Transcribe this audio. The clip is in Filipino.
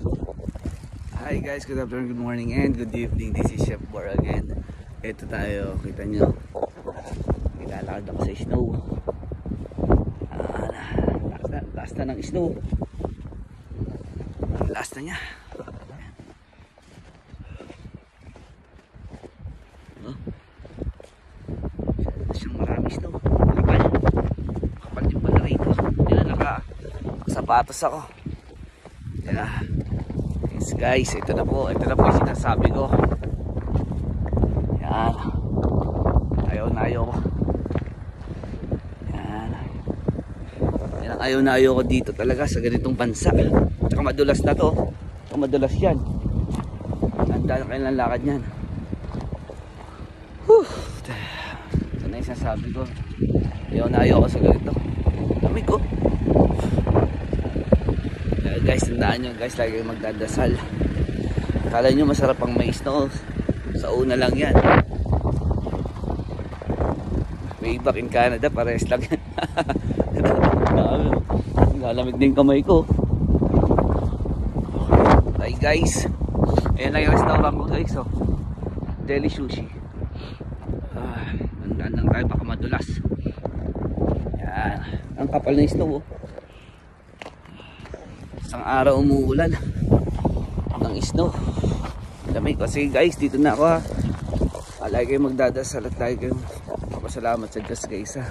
Hi guys, good afternoon, good morning, and good evening. This is Chef Bar again. Ito tayo, kita nyo. Ilalakad ako sa snow. Last na ng snow. Last na niya. Siyang marami snow. Kapal yung balari ko. Yan, nakasapatos ako. Yan. Yes guys, ito na po yung sinasabi ko. Yan. Ayaw ko. Yan. Yan ang ayaw ko dito talaga sa ganitong bansa. Tsaka madulas na to. Tsaka madulas yan. Handa na kayo ng lakad yan. Ito na yung sinasabi ko. Ayaw ko sa ganito. Lamig ko. Guys, tandaan nyo guys, lagi kayong magdadasal. Akala nyo masarap ang mais, no? Sa una lang yan. Way back in Canada, pares lang yan. Lalamig din kamay ko. Hi guys, ayan lang yung restaurant ko guys, oh. Deli Sushi. Tandaan lang tayo, baka madulas. Yan, ang kapal na snow, oh. Isang araw umuulan ng snow. Lamig kasi guys, dito na ako ha. Lagi kayong magdadasal at lagi kayong papasalamat sa Diyos guys ha.